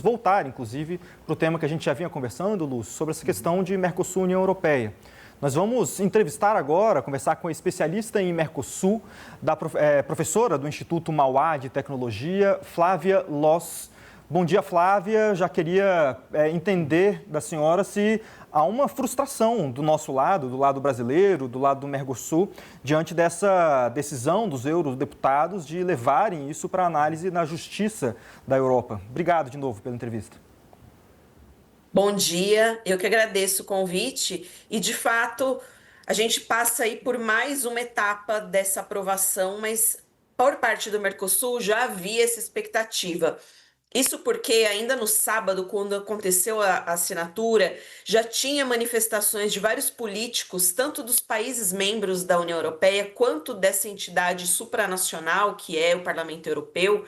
voltar, inclusive, para o tema que a gente já vinha conversando, Lúcio, sobre essa questão de Mercosul e União Europeia. Nós vamos entrevistar agora, conversar com a especialista em Mercosul, professora do Instituto Mauá de Tecnologia, Flávia Loss. Bom dia, Flávia. Já queria entender da senhora se há uma frustração do nosso lado, do lado brasileiro, do lado do Mercosul, diante dessa decisão dos eurodeputados de levarem isso para análise na Justiça da Europa. Obrigado de novo pela entrevista. Bom dia, eu que agradeço o convite e, de fato, a gente passa aí por mais uma etapa dessa aprovação, mas por parte do Mercosul já havia essa expectativa. Isso porque ainda no sábado, quando aconteceu a assinatura, já tinha manifestações de vários políticos, tanto dos países membros da União Europeia, quanto dessa entidade supranacional, que é o Parlamento Europeu,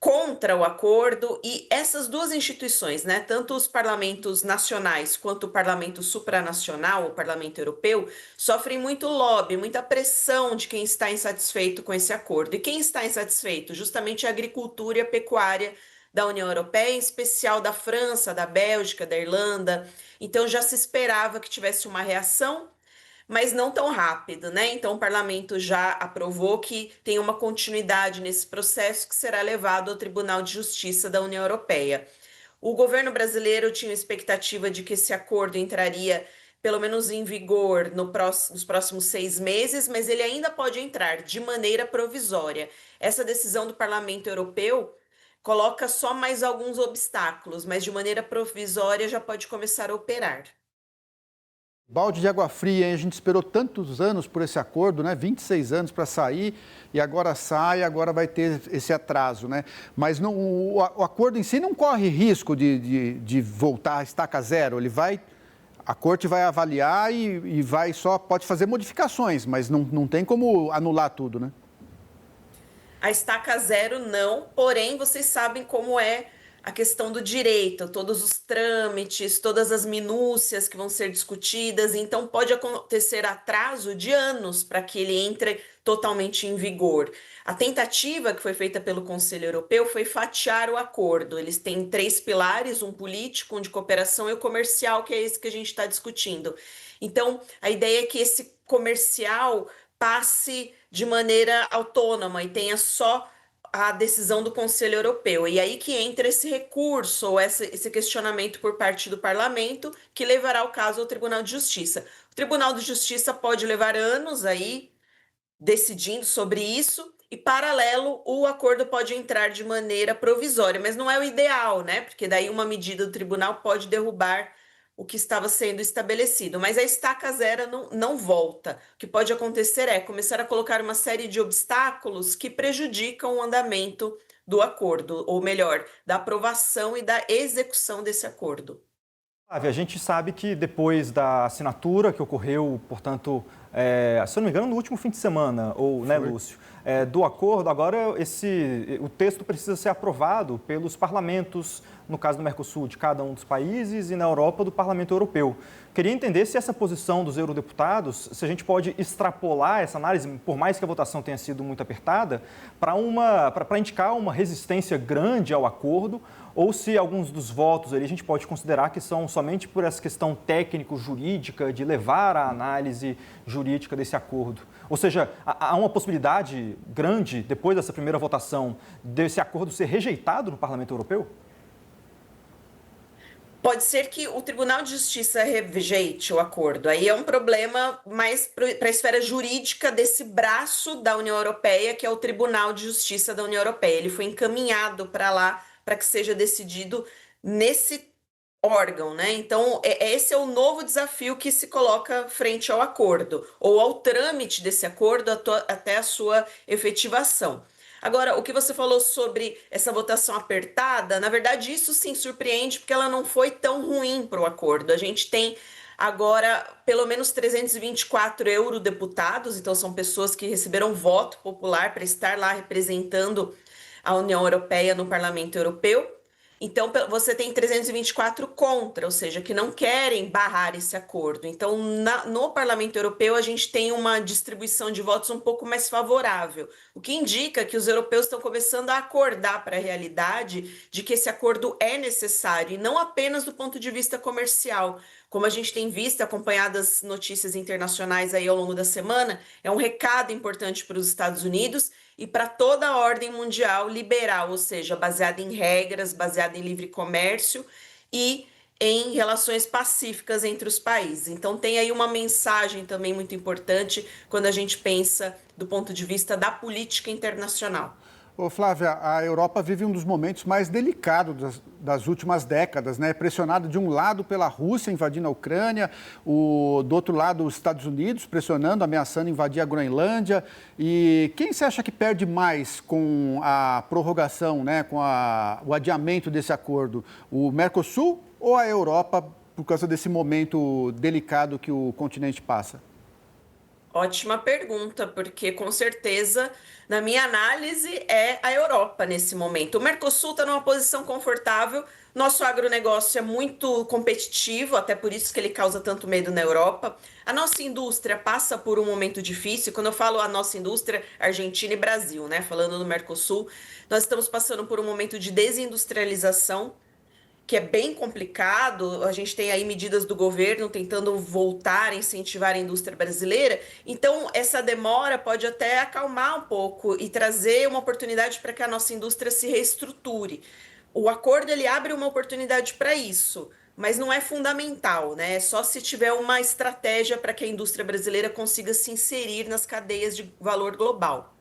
contra o acordo, e essas duas instituições, né, tanto os parlamentos nacionais quanto o parlamento supranacional, o Parlamento Europeu, sofrem muito lobby, muita pressão de quem está insatisfeito com esse acordo. E quem está insatisfeito? Justamente a agricultura e a pecuária da União Europeia, em especial da França, da Bélgica, da Irlanda. Então já se esperava que tivesse uma reação, mas não tão rápido, né? Então, o parlamento já aprovou que tem uma continuidade nesse processo que será levado ao Tribunal de Justiça da União Europeia. O governo brasileiro tinha expectativa de que esse acordo entraria, pelo menos em vigor, nos próximos 6 meses, mas ele ainda pode entrar de maneira provisória. Essa decisão do Parlamento Europeu coloca só mais alguns obstáculos, mas de maneira provisória já pode começar a operar. Balde de água fria, hein? A gente esperou tantos anos por esse acordo, né? 26 anos para sair e agora sai, agora vai ter esse atraso, né? Mas não, o acordo em si não corre risco de voltar a estaca zero. A corte vai avaliar e pode fazer modificações, mas não tem como anular tudo, né? A estaca zero não, porém vocês sabem como é a questão do direito, todos os trâmites, todas as minúcias que vão ser discutidas, então pode acontecer atraso de anos para que ele entre totalmente em vigor. A tentativa que foi feita pelo Conselho Europeu foi fatiar o acordo. Eles têm 3 pilares, um político, um de cooperação e o comercial, que é esse que a gente está discutindo. Então, a ideia é que esse comercial passe de maneira autônoma e tenha só a decisão do Conselho Europeu. E aí que entra esse recurso ou esse questionamento por parte do Parlamento, que levará o caso ao Tribunal de Justiça. O Tribunal de Justiça pode levar anos aí decidindo sobre isso e, paralelo, o acordo pode entrar de maneira provisória, mas não é o ideal, né? Porque daí uma medida do tribunal pode derrubar o que estava sendo estabelecido, mas a estaca zero não volta. O que pode acontecer é começar a colocar uma série de obstáculos que prejudicam o andamento do acordo, ou melhor, da aprovação e da execução desse acordo. Flávia, a gente sabe que depois da assinatura que ocorreu, portanto, se eu não me engano, no último fim de semana, né, Lúcio? Do acordo, agora o texto precisa ser aprovado pelos parlamentos, no caso do Mercosul, de cada um dos países, e na Europa, do Parlamento Europeu. Queria entender se essa posição dos eurodeputados, se a gente pode extrapolar essa análise, por mais que a votação tenha sido muito apertada, para indicar uma resistência grande ao acordo, ou se alguns dos votos ali a gente pode considerar que são somente por essa questão técnico-jurídica de levar à análise jurídica desse acordo. Ou seja, há uma possibilidade grande, depois dessa primeira votação, desse acordo ser rejeitado no Parlamento Europeu? Pode ser que o Tribunal de Justiça rejeite o acordo. Aí é um problema mais para a esfera jurídica desse braço da União Europeia, que é o Tribunal de Justiça da União Europeia. Ele foi encaminhado para lá para que seja decidido nesse órgão, né? Então, esse é o novo desafio que se coloca frente ao acordo, ou ao trâmite desse acordo até a sua efetivação. Agora, o que você falou sobre essa votação apertada, na verdade, isso sim surpreende, porque ela não foi tão ruim para o acordo. A gente tem agora pelo menos 324 eurodeputados, então são pessoas que receberam voto popular para estar lá representando a União Europeia no Parlamento Europeu. Então, você tem 324 contra, ou seja, que não querem barrar esse acordo. Então, no Parlamento Europeu, a gente tem uma distribuição de votos um pouco mais favorável, o que indica que os europeus estão começando a acordar para a realidade de que esse acordo é necessário, e não apenas do ponto de vista comercial. Como a gente tem visto, acompanhado as notícias internacionais aí ao longo da semana, é um recado importante para os Estados Unidos e para toda a ordem mundial liberal, ou seja, baseada em regras, baseada em livre comércio e em relações pacíficas entre os países. Então tem aí uma mensagem também muito importante quando a gente pensa do ponto de vista da política internacional. Ô, Flávia, a Europa vive um dos momentos mais delicados das últimas décadas, né? Pressionado de um lado pela Rússia invadindo a Ucrânia, do outro lado os Estados Unidos pressionando, ameaçando invadir a Groenlândia. E quem você acha que perde mais com a prorrogação, né? Com o adiamento desse acordo? O Mercosul ou a Europa por causa desse momento delicado que o continente passa? Ótima pergunta, porque com certeza, na minha análise, é a Europa nesse momento. O Mercosul está numa posição confortável, nosso agronegócio é muito competitivo, até por isso que ele causa tanto medo na Europa. A nossa indústria passa por um momento difícil, quando eu falo a nossa indústria, Argentina e Brasil, né? Falando no Mercosul, nós estamos passando por um momento de desindustrialização, que é bem complicado. A gente tem aí medidas do governo tentando voltar a incentivar a indústria brasileira. Então, essa demora pode até acalmar um pouco e trazer uma oportunidade para que a nossa indústria se reestruture. O acordo ele abre uma oportunidade para isso, mas não é fundamental, né? É só se tiver uma estratégia para que a indústria brasileira consiga se inserir nas cadeias de valor global.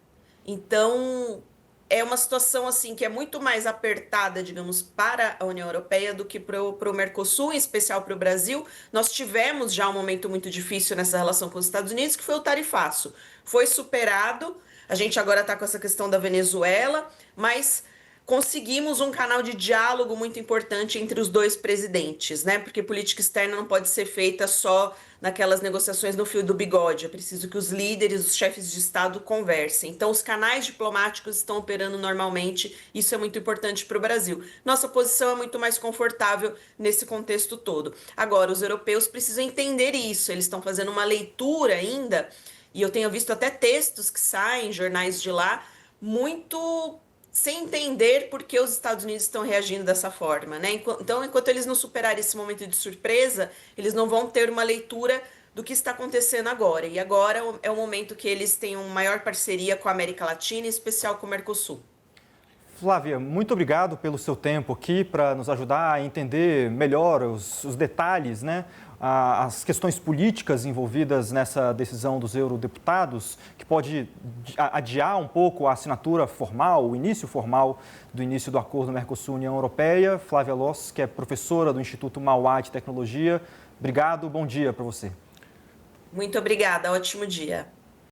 Então, é uma situação assim que é muito mais apertada, digamos, para a União Europeia do que para o Mercosul, em especial para o Brasil. Nós tivemos já um momento muito difícil nessa relação com os Estados Unidos, que foi o tarifaço. Foi superado, a gente agora está com essa questão da Venezuela, mas conseguimos um canal de diálogo muito importante entre os dois presidentes, né? Porque política externa não pode ser feita só naquelas negociações no fio do bigode. É preciso que os líderes, os chefes de Estado conversem. Então, os canais diplomáticos estão operando normalmente. Isso é muito importante para o Brasil. Nossa posição é muito mais confortável nesse contexto todo. Agora, os europeus precisam entender isso. Eles estão fazendo uma leitura ainda, e eu tenho visto até textos que saem em jornais de lá, muito sem entender por que os Estados Unidos estão reagindo dessa forma, né? Então, enquanto eles não superarem esse momento de surpresa, eles não vão ter uma leitura do que está acontecendo agora. E agora é o momento que eles têm uma maior parceria com a América Latina, em especial com o Mercosul. Flávia, muito obrigado pelo seu tempo aqui para nos ajudar a entender melhor os detalhes, né? As questões políticas envolvidas nessa decisão dos eurodeputados, que pode adiar um pouco a assinatura formal, o início formal do início do acordo Mercosul-União Europeia. Flávia Loss, que é professora do Instituto Mauá de Tecnologia. Obrigado, bom dia para você. Muito obrigada, ótimo dia.